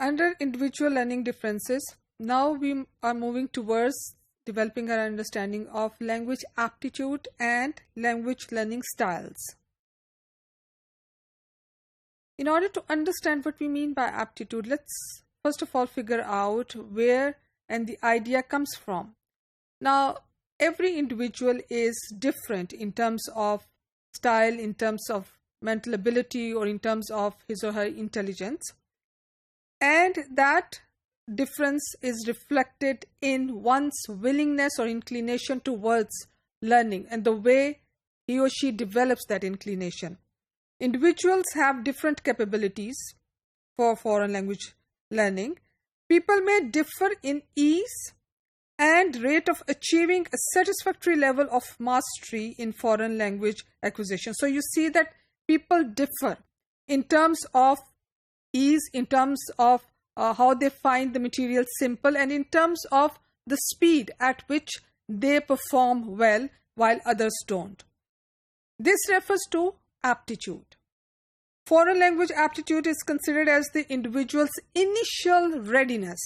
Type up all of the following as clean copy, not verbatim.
Under individual learning differences, now we are moving towards developing our understanding of language aptitude and language learning styles. In order to understand what we mean by aptitude, let's first of all figure out where and the idea comes from. Now, every individual is different in terms of style, in terms of mental ability, or in terms of his or her intelligence. And that difference is reflected in one's willingness or inclination towards learning and the way he or she develops that inclination. Individuals have different capabilities for foreign language learning. People may differ in ease and rate of achieving a satisfactory level of mastery in foreign language acquisition. So you see that people differ in terms of ease, in terms of how they find the material simple, and in terms of the speed at which they perform well while others don't. This refers to aptitude. Foreign language aptitude is considered as the individual's initial readiness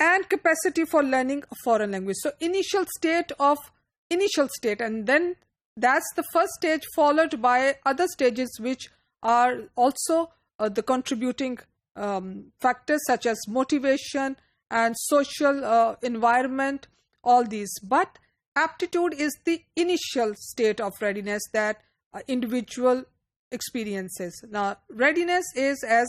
and capacity for learning a foreign language. So initial state, and then that's the first stage, followed by other stages which are also the contributing factors such as motivation and social environment, all these. But aptitude is the initial state of readiness that individual experiences. Now, readiness is, as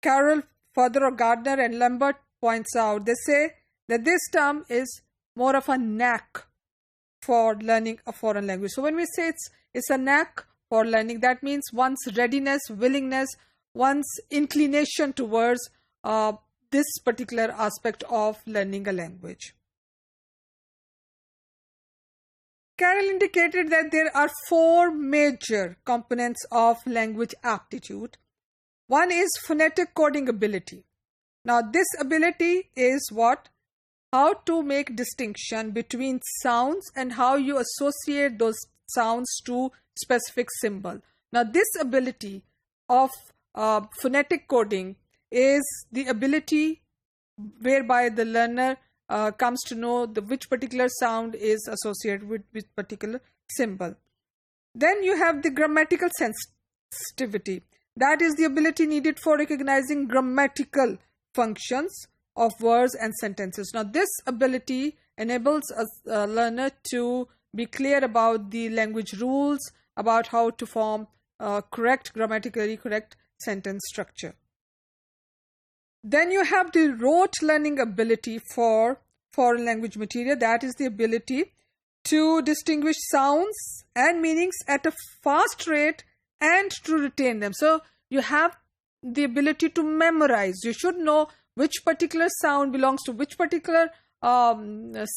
Carroll, Further, Gardner and Lambert points out, they say that this term is more of a knack for learning a foreign language. So when we say it's a knack for learning, that means one's readiness, willingness, one's inclination towards this particular aspect of learning a language. Carroll indicated that there are four major components of language aptitude. One is phonetic coding ability. Now, this ability is what? How to make distinction between sounds and how you associate those sounds to specific symbol. Now, this ability of phonetic coding is the ability whereby the learner comes to know which particular sound is associated with which particular symbol. Then you have the grammatical sensitivity. That is the ability needed for recognizing grammatical functions of words and sentences. Now, this ability enables a learner to be clear about the language rules, about how to form grammatically correct sentence structure. Then you have the rote learning ability for foreign language material. That is the ability to distinguish sounds and meanings at a fast rate and to retain them. So you have the ability to memorize. You should know which particular sound belongs to which particular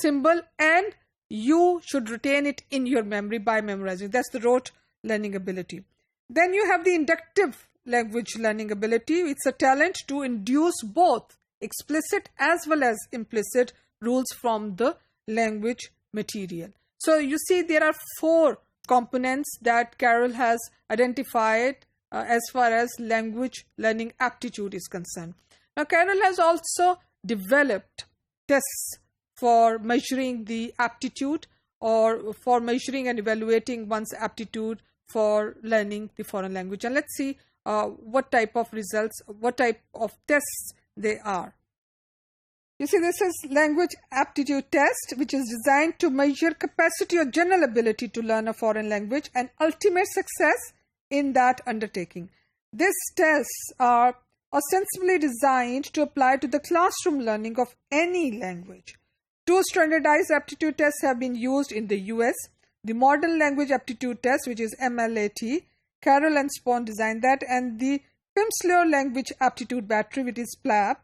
symbol, and you should retain it in your memory by memorizing. That's the rote learning ability. Then you have the inductive language learning ability. It's a talent to induce both explicit as well as implicit rules from the language material. So you see there are four components that Carroll has identified as far as language learning aptitude is concerned. Now, Carroll has also developed tests for measuring the aptitude, or for measuring and evaluating one's aptitude for learning the foreign language. And let's see what type of results, what type of tests they are. You see, this is language aptitude test, which is designed to measure capacity or general ability to learn a foreign language and ultimate success in that undertaking. These tests are ostensibly designed to apply to the classroom learning of any language. Two standardized aptitude tests have been used in the US. The Modern Language Aptitude Test, which is MLAT, Carroll and Spohn designed that, and the Pimsleur Language Aptitude Battery, which is PLAB.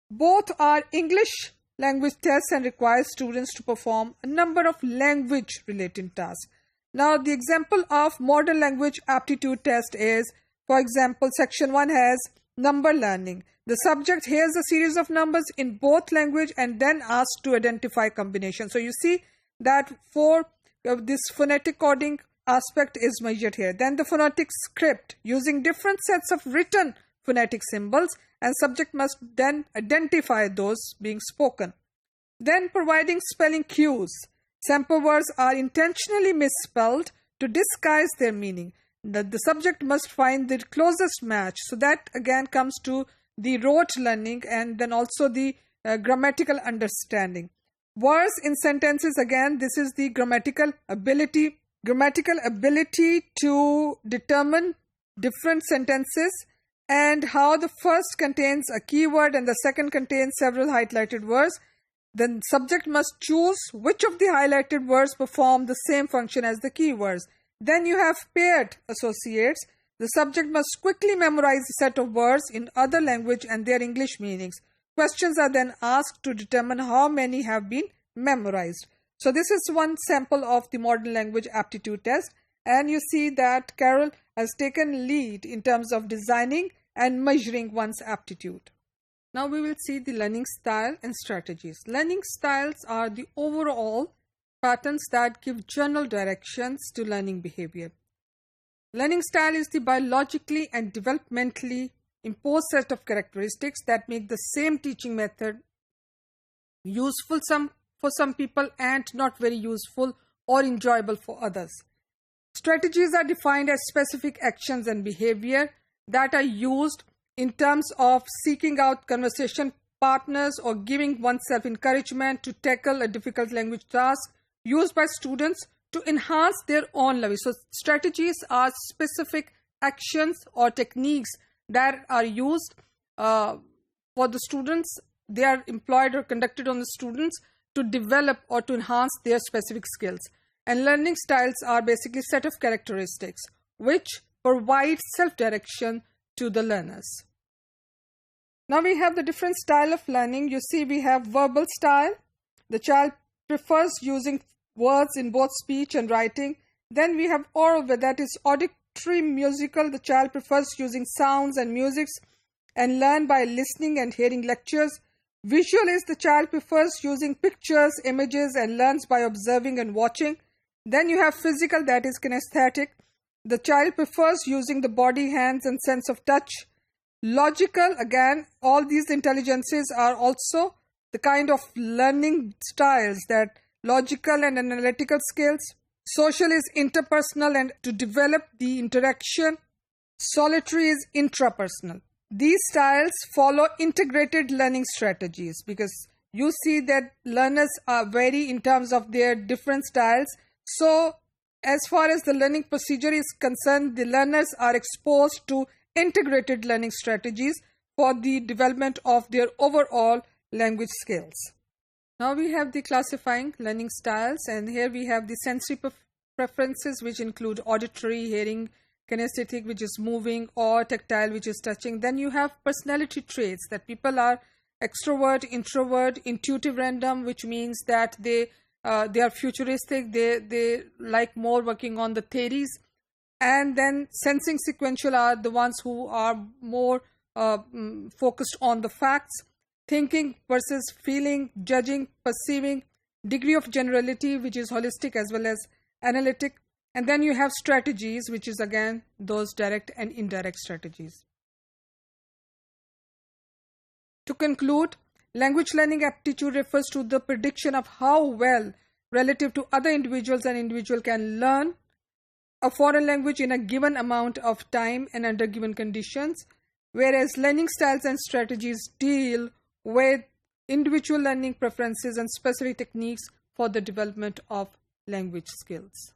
Both are English language tests and require students to perform a number of language-related tasks. Now, the example of Modern Language Aptitude Test is, for example, section 1 has number learning. The subject hears a series of numbers in both language and then asked to identify combinations. So you see that for this phonetic coding aspect is measured here. Then the phonetic script, using different sets of written phonetic symbols, and subject must then identify those being spoken. Then providing spelling cues. Sample words are intentionally misspelled to disguise their meaning. The subject must find the closest match. So that again comes to the rote learning and then also the grammatical understanding. Words in sentences, again, this is the grammatical ability. Grammatical ability to determine different sentences and how the first contains a keyword and the second contains several highlighted words. The subject must choose which of the highlighted words perform the same function as the keywords. Then you have paired associates. The subject must quickly memorize a set of words in other language and their English meanings. Questions are then asked to determine how many have been memorized. So this is one sample of the modern language aptitude test, and you see that Carol has taken lead in terms of designing and measuring one's aptitude. Now we will see the learning style and strategies. Learning styles are the overall patterns that give general directions to learning behavior. Learning style is the biologically and developmentally imposed set of characteristics that make the same teaching method useful for some people and not very useful or enjoyable for others. Strategies are defined as specific actions and behavior that are used in terms of seeking out conversation partners or giving oneself encouragement to tackle a difficult language task, used by students to enhance their own level. So strategies are specific actions or techniques that are used for the students. They are employed or conducted on the students to develop or to enhance their specific skills. And learning styles are basically a set of characteristics which provide self-direction to the learners. Now we have the different style of learning. You see we have verbal style. The child prefers using words in both speech and writing. Then we have oral, that is auditory musical. The child prefers using sounds and musics and learn by listening and hearing lectures. Visual is the child prefers using pictures, images and learns by observing and watching. Then you have physical, that is kinesthetic. The child prefers using the body, hands and sense of touch. Logical, again, all these intelligences are also the kind of learning styles, that logical and analytical skills. Social is interpersonal and to develop the interaction. Solitary is intrapersonal. These styles follow integrated learning strategies because you see that learners are vary in terms of their different styles. So as far as the learning procedure is concerned, the learners are exposed to integrated learning strategies for the development of their overall language skills. Now we have the classifying learning styles, and here we have the sensory preferences, which include auditory, hearing, kinesthetic, which is moving, or tactile, which is touching. Then you have personality traits, that people are extrovert, introvert, intuitive random, which means that they are futuristic, they like more working on the theories. And then sensing sequential are the ones who are more focused on the facts. Thinking versus feeling, judging, perceiving. Degree of generality, which is holistic as well as analytic. And then you have strategies, which is again those direct and indirect strategies. To conclude, language learning aptitude refers to the prediction of how well, relative to other individuals, an individual can learn a foreign language in a given amount of time and under given conditions, whereas learning styles and strategies deal with individual learning preferences and specific techniques for the development of language skills.